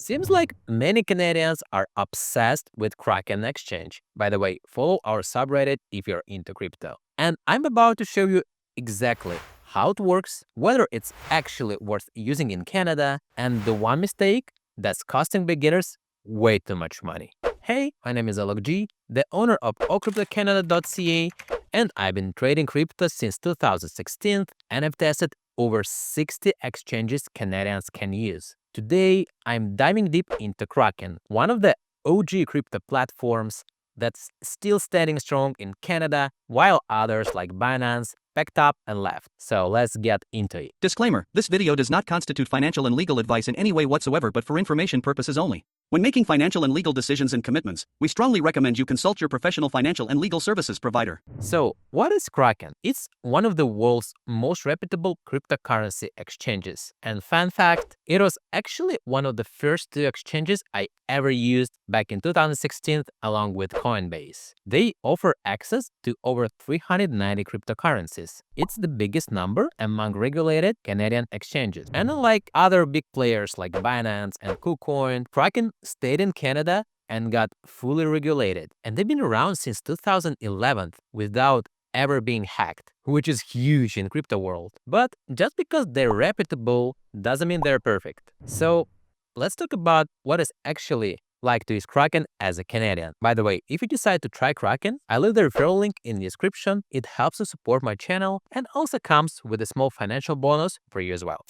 Seems like many Canadians are obsessed with Kraken Exchange. By the way, follow our subreddit if you're into crypto. And I'm about to show you exactly how it works, whether it's actually worth using in Canada, and the one mistake that's costing beginners way too much money. Hey, my name is Alok G, the owner of ocryptocanada.ca, and I've been trading crypto since 2016, and I've tested over 60 exchanges Canadians can use. Today, I'm diving deep into Kraken, one of the OG crypto platforms that's still standing strong in Canada, while others like Binance packed up and left. So let's get into it. Disclaimer, this video does not constitute financial and legal advice in any way whatsoever but for information purposes only. When making financial and legal decisions and commitments, we strongly recommend you consult your professional financial and legal services provider. So, what is Kraken? It's one of the world's most reputable cryptocurrency exchanges. And fun fact, it was actually one of the first two exchanges I ever used back in 2016 along with Coinbase. They offer access to over 390 cryptocurrencies. It's the biggest number among regulated Canadian exchanges. And unlike other big players like Binance and KuCoin, Kraken stayed in Canada and got fully regulated. And they've been around since 2011 without ever being hacked, which is huge in crypto world. But just because they're reputable doesn't mean they're perfect. So let's talk about what is actually like to use Kraken as a Canadian. By the way, if you decide to try Kraken, I leave the referral link in the description. It helps to support my channel and also comes with a small financial bonus for you as well.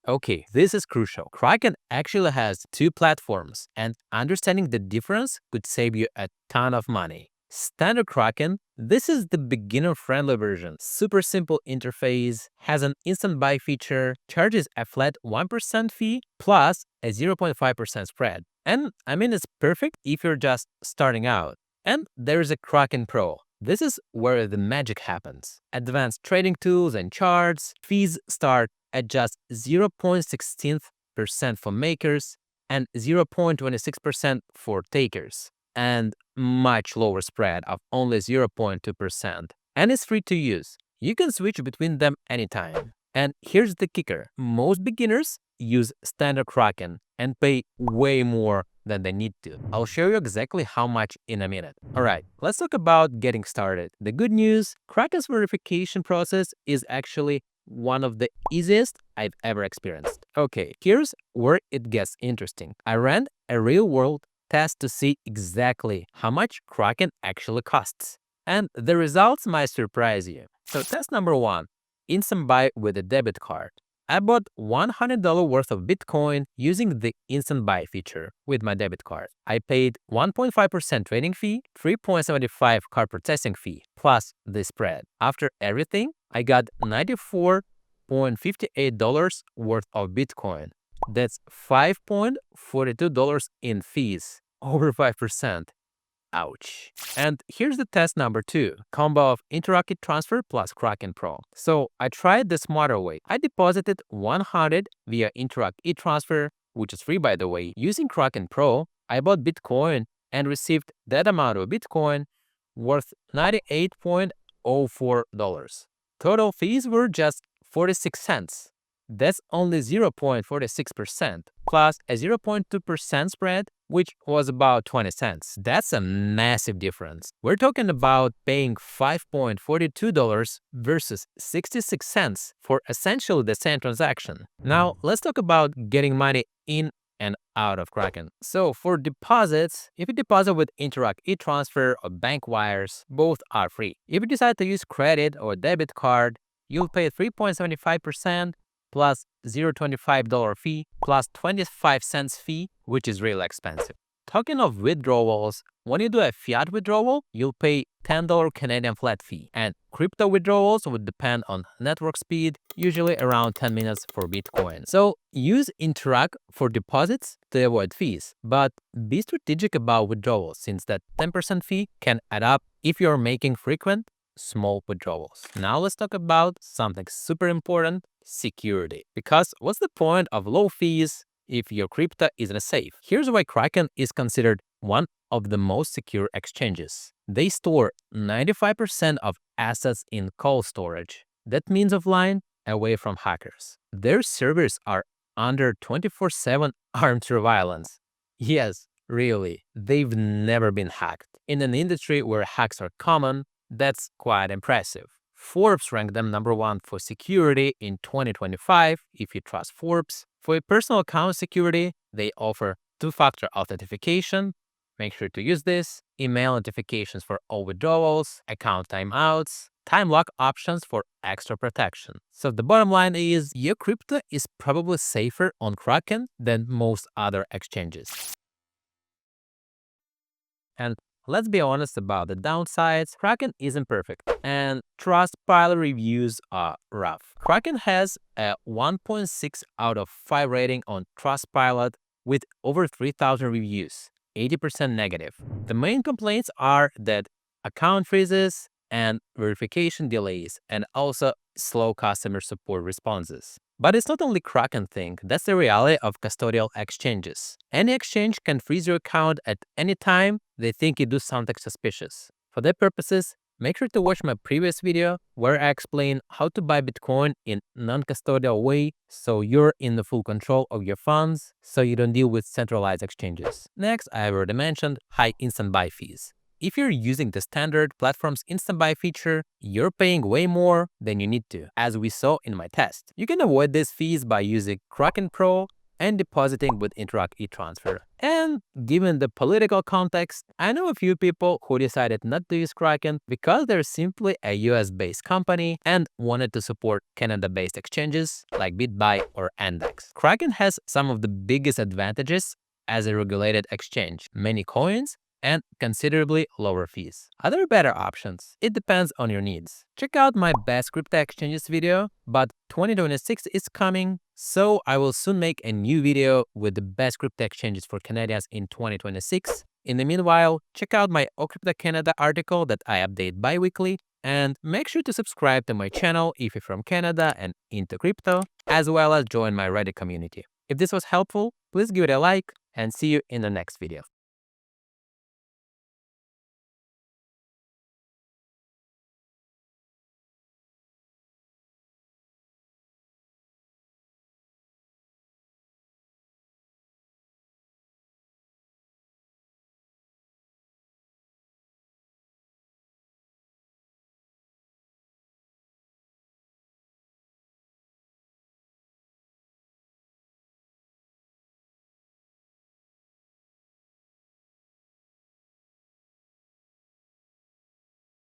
Okay, this is crucial. Kraken actually has two platforms, and understanding the difference could save you a ton of money. Standard Kraken, this is the beginner-friendly version. Super simple interface, has an instant buy feature, charges a flat 1% fee plus a 0.5% spread. And I mean, it's perfect if you're just starting out. And there's a Kraken Pro. This is where the magic happens. Advanced trading tools and charts, fees start at just 0.16% for makers and 0.26% for takers, and much lower spread of only 0.2%. And it's free to use. You can switch between them anytime. And here's the kicker. Most beginners use standard Kraken and pay way more than they need to. I'll show you exactly how much in a minute. Alright, let's talk about getting started. The good news, Kraken's verification process is actually one of the easiest I've ever experienced. Okay, here's where it gets interesting. I ran a real-world test to see exactly how much Kraken actually costs. And the results might surprise you. So test number 1, instant buy with a debit card. I bought $100 worth of Bitcoin using the instant buy feature with my debit card. I paid 1.5% trading fee, 3.75 card processing fee, plus the spread. After everything, I got $94.58 worth of Bitcoin. That's $5.42 in fees, over 5%. Ouch. And here's the test number 2, combo of Interac transfer plus Kraken Pro. So I tried the smarter way. I deposited 100 via Interac transfer, which is free by the way. Using Kraken Pro, I bought Bitcoin and received that amount of Bitcoin worth $98.04. Total fees were just 46 cents. That's only 0.46% plus a 0.2% spread, which was about 20 cents. That's a massive difference. We're talking about paying $5.42 versus 66 cents for essentially the same transaction. Now, let's talk about getting money in and out of Kraken. So for deposits, if you deposit with Interac transfer or bank wires, both are free. If you decide to use credit or debit card, you'll pay 3.75% plus $0.25 fee plus 25 cents fee, which is really expensive. Talking of withdrawals, when you do a fiat withdrawal, you'll pay $10 Canadian flat fee, and crypto withdrawals would depend on network speed, usually around 10 minutes for Bitcoin. So use Interac for deposits to avoid fees, but be strategic about withdrawals since that 10% fee can add up if you're making frequent small withdrawals. Now let's talk about something super important, security. Because what's the point of low fees if your crypto isn't safe? Here's why Kraken is considered one of the most secure exchanges. They store 95% of assets in cold storage. That means offline, away from hackers. Their servers are under 24/7 armed surveillance. Yes, really, they've never been hacked. In an industry where hacks are common, that's quite impressive. Forbes ranked them number one for security in 2025, if you trust Forbes. For personal account security, they offer two-factor authentication. Make sure to use this. Email notifications for all withdrawals, account timeouts, time lock options for extra protection. So the bottom line is your crypto is probably safer on Kraken than most other exchanges. And let's be honest about the downsides. Kraken isn't perfect, and Trustpilot reviews are rough. Kraken has a 1.6 out of 5 rating on Trustpilot with over 3,000 reviews, 80% negative. The main complaints are that account freezes and verification delays, and also slow customer support responses. But it's not only Kraken thing, that's the reality of custodial exchanges. Any exchange can freeze your account at any time they think you do something suspicious. For that purposes, make sure to watch my previous video where I explain how to buy Bitcoin in non-custodial way so you're in the full control of your funds so you don't deal with centralized exchanges. Next, I already mentioned high instant buy fees. If you're using the standard platform's instant buy feature, you're paying way more than you need to, as we saw in my test. You can avoid these fees by using Kraken Pro and depositing with Interact e-Transfer. And given the political context, I know a few people who decided not to use Kraken because they're simply a US-based company and wanted to support Canada-based exchanges like BitBuy or Index. Kraken has some of the biggest advantages as a regulated exchange, many coins, and considerably lower fees. Are there better options? It depends on your needs. Check out my best crypto exchanges video, but 2026 is coming, so I will soon make a new video with the best crypto exchanges for Canadians in 2026. In the meanwhile, check out my Crypto Canada article that I update bi-weekly, and make sure to subscribe to my channel if you're from Canada and into crypto, as well as join my Reddit community. If this was helpful, please give it a like and see you in the next video.